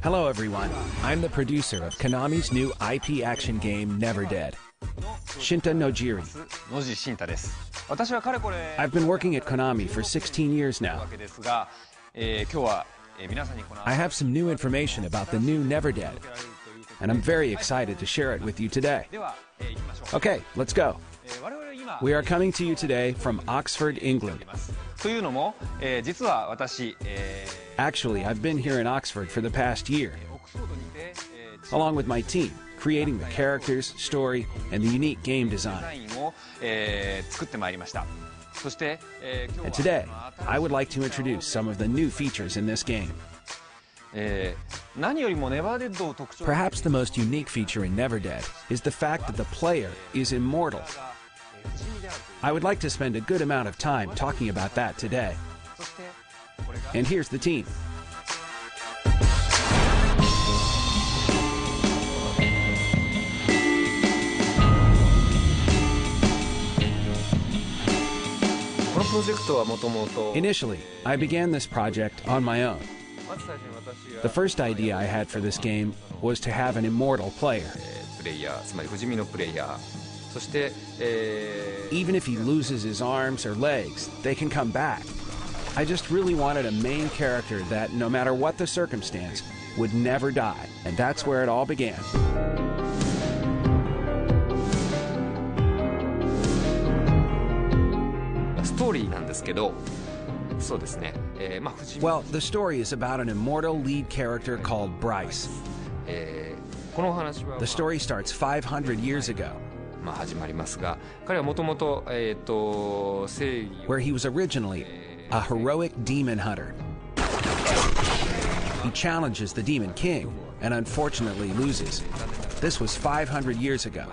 Hello everyone, I'm the producer of Konami's new IP action game Never Dead. Shinta Nojiri. I've been working at Konami for 16 years now. I have some new information about the new Never Dead, and I'm very excited to share it with you today. Okay, let's go. We are coming to you today from Oxford, England. Actually, I've been here in Oxford for the past year, along with my team, creating the characters, story, and the unique game design. And today, I would like to introduce some of the new features in this game. Perhaps the most unique feature in Never Dead is the fact that the player is immortal. I would like to spend a good amount of time talking about that today. And here's the team. Initially, I began this project on my own. The first idea I had for this game was to have an immortal player. Even if he loses his arms or legs, they can come back. I just really wanted a main character that, no matter what the circumstance, would never die. And that's where it all began. Well, the story is about an immortal lead character called Bryce. The story starts 500 years ago, where he was originally a heroic demon hunter. He challenges the Demon King and unfortunately loses. This was 500 years ago.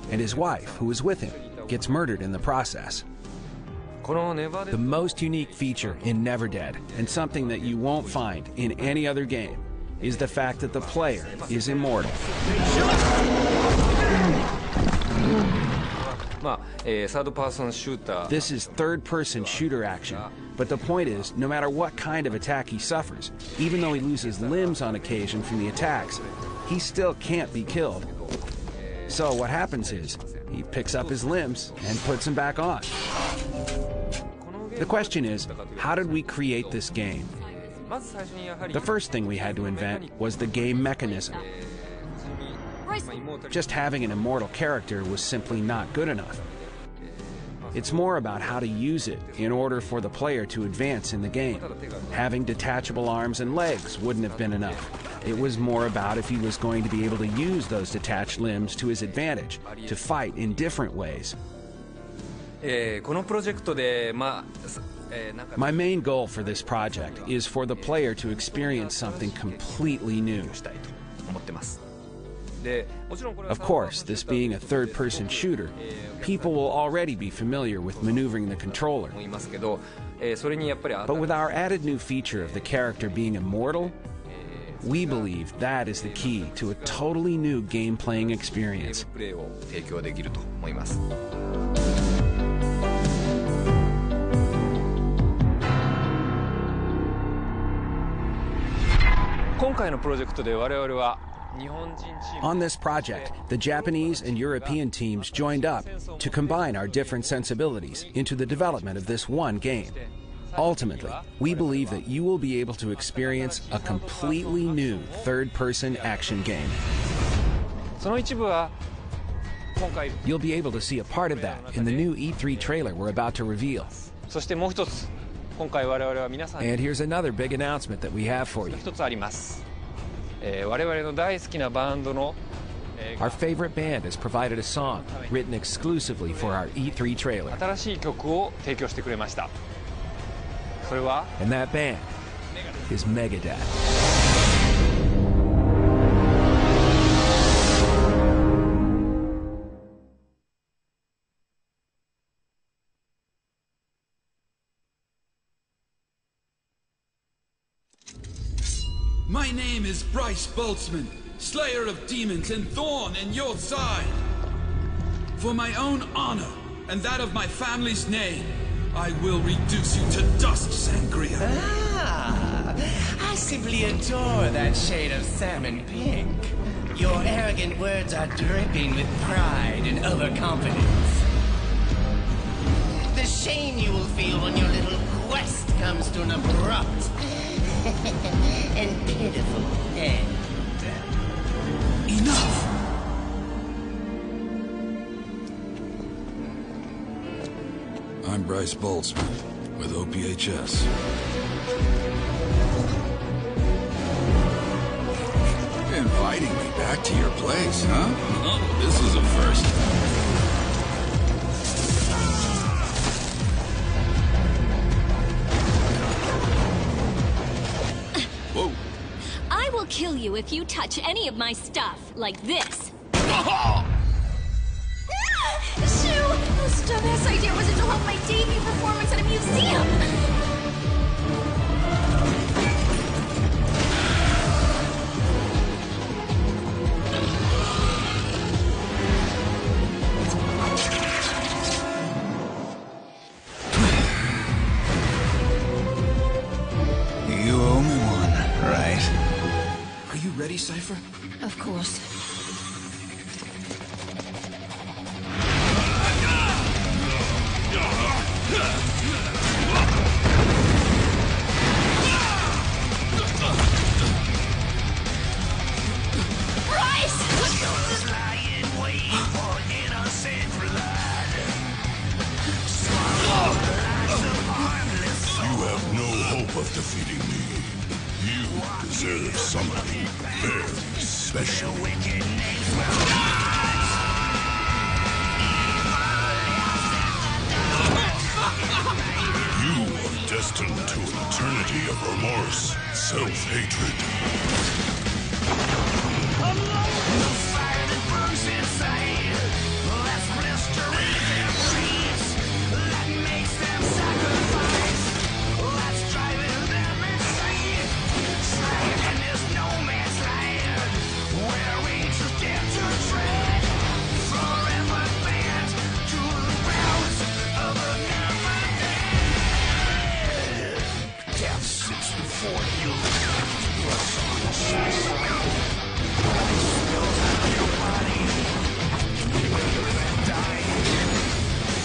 And his wife, who was with him, gets murdered in the process. The most unique feature in Never Dead, and something that you won't find in any other game, is the fact that the player is immortal. This is third-person shooter action, but the point is, no matter what kind of attack he suffers, even though he loses limbs on occasion from the attacks, he still can't be killed. So what happens is, he picks up his limbs and puts them back on. The question is, how did we create this game? The first thing we had to invent was the game mechanism. Just having an immortal character was simply not good enough. It's more about how to use it in order for the player to advance in the game. Having detachable arms and legs wouldn't have been enough. It was more about if he was going to be able to use those detached limbs to his advantage, to fight in different ways. My main goal for this project is for the player to experience something completely new. Of course, this being a third-person shooter, people will already be familiar with maneuvering the controller. But with our added new feature of the character being immortal, we believe that is the key to a totally new game-playing experience. On this project, the Japanese and European teams joined up to combine our different sensibilities into the development of this one game. Ultimately, we believe that you will be able to experience a completely new third-person action game. You'll be able to see a part of that in the new E3 trailer we're about to reveal. And here's another big announcement that we have for you. Our favorite band has provided a song written exclusively for our E3 trailer. And that band is Megadeth. My name is Bryce Boltzmann, Slayer of Demons and Thorn in your side. For my own honor and that of my family's name, I will reduce you to dust, Sangria. Ah, I simply adore that shade of salmon pink. Your arrogant words are dripping with pride and overconfidence. The shame you will feel when your little quest comes to an abrupt and pitiful end. Enough! I'm Bryce Boltzmann with OPHS. Inviting me back to your place, huh? Oh, this is a first. Whoa. I will kill you if you touch any of my stuff, like this. Shoo! This dumbass idea was to hold my debut performance at a museum! You owe me one, right? Are you ready, Cypher? Of course. Of defeating me. You deserve something very special. You are destined to an eternity of remorse, self-hatred. Fire that burns inside. Let's restoration their dreams. That makes them sacrifice. Let's drive in them insane. And there's no man's land where angels get to tread. Forever banned to the realms of a never dead. Death sits before you. The sun shines through. Spills out of your body. Live and die.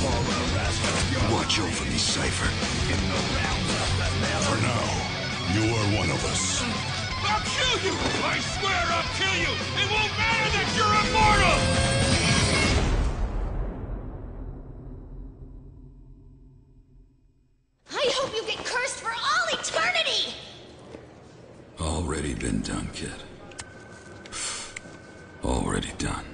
For the rest of your watch over me, Cypher. In the realms of the never. For now, you are one of us. I'll kill you! I swear I'll kill you! It won't matter that you're immortal! I hope you get cursed for all eternity! Already been done, kid. Already done.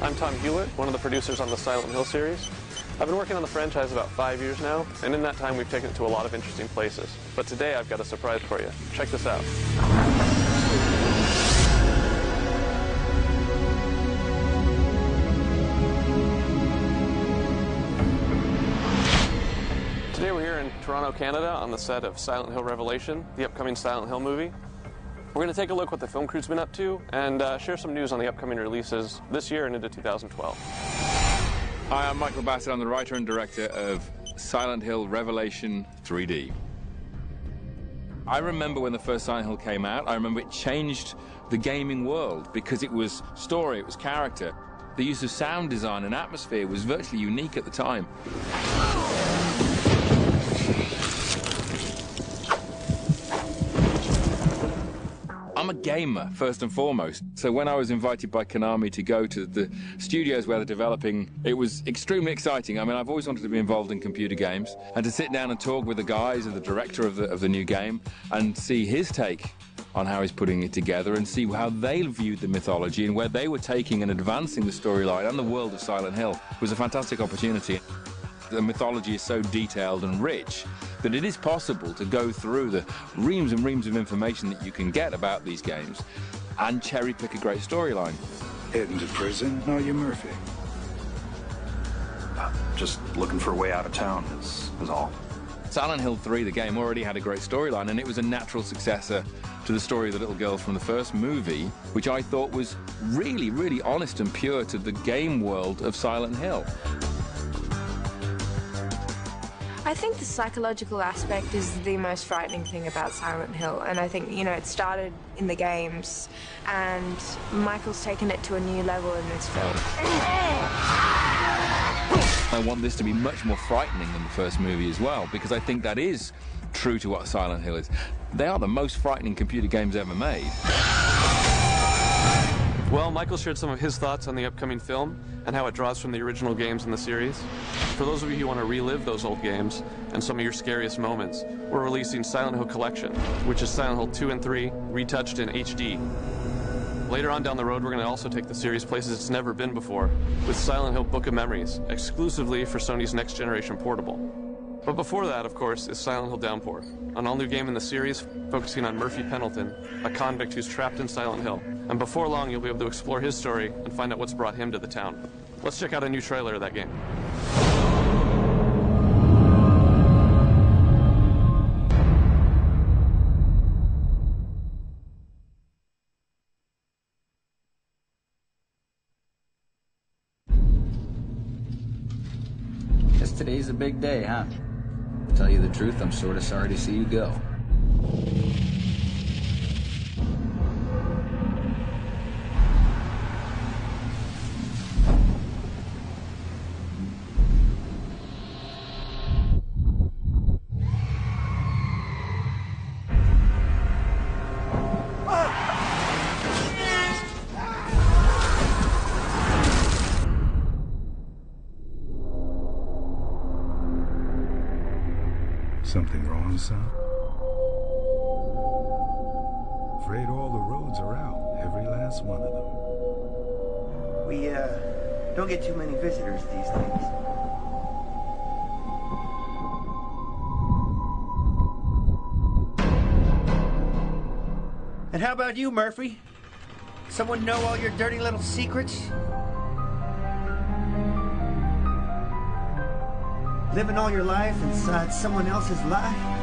I'm Tom Hewlett, one of the producers on the Silent Hill series. I've been working on the franchise about 5 years now, and in that time we've taken it to a lot of interesting places. But today I've got a surprise for you. Check this out. Today we're here in Toronto, Canada on the set of Silent Hill Revelation, the upcoming Silent Hill movie. We're going to take a look what the film crew's been up to and share some news on the upcoming releases this year and into 2012. Hi, I'm Michael Bassett. I'm the writer and director of Silent Hill Revelation 3D. I remember when the first Silent Hill came out, I remember it changed the gaming world because it was story, it was character. The use of sound design and atmosphere was virtually unique at the time. I'm a gamer, first and foremost. So when I was invited by Konami to go to the studios where they're developing, it was extremely exciting. I mean, I've always wanted to be involved in computer games, and to sit down and talk with the guys and the director of the new game and see his take on how he's putting it together and see how they viewed the mythology and where they were taking and advancing the storyline and the world of Silent Hill was a fantastic opportunity. The mythology is so detailed and rich that it is possible to go through the reams and reams of information that you can get about these games and cherry pick a great storyline. Heading to prison, are you, Murphy? just looking for a way out of town, is all. Silent Hill 3, the game, already had a great storyline, and it was a natural successor to the story of the little girl from the first movie, which I thought was really, really honest and pure to the game world of Silent Hill. I think the psychological aspect is the most frightening thing about Silent Hill, and I think, you know, it started in the games, and Michael's taken it to a new level in this film. I want this to be much more frightening than the first movie as well, because I think that is true to what Silent Hill is. They are the most frightening computer games ever made. Well, Michael shared some of his thoughts on the upcoming film and how it draws from the original games in the series. For those of you who want to relive those old games and some of your scariest moments, we're releasing Silent Hill Collection, which is Silent Hill 2 and 3 retouched in HD. Later on down the road, we're going to also take the series places it's never been before with Silent Hill Book of Memories, exclusively for Sony's next generation portable. But before that, of course, is Silent Hill Downpour, an all-new game in the series focusing on Murphy Pendleton, a convict who's trapped in Silent Hill. And before long, you'll be able to explore his story and find out what's brought him to the town. Let's check out a new trailer of that game. Guess today's a big day, huh? To tell you the truth, I'm sort of sorry to see you go. Something wrong, son? Afraid all the roads are out, every last one of them. We, don't get too many visitors these days. And how about you, Murphy? Someone know all your dirty little secrets? Living all your life inside someone else's life?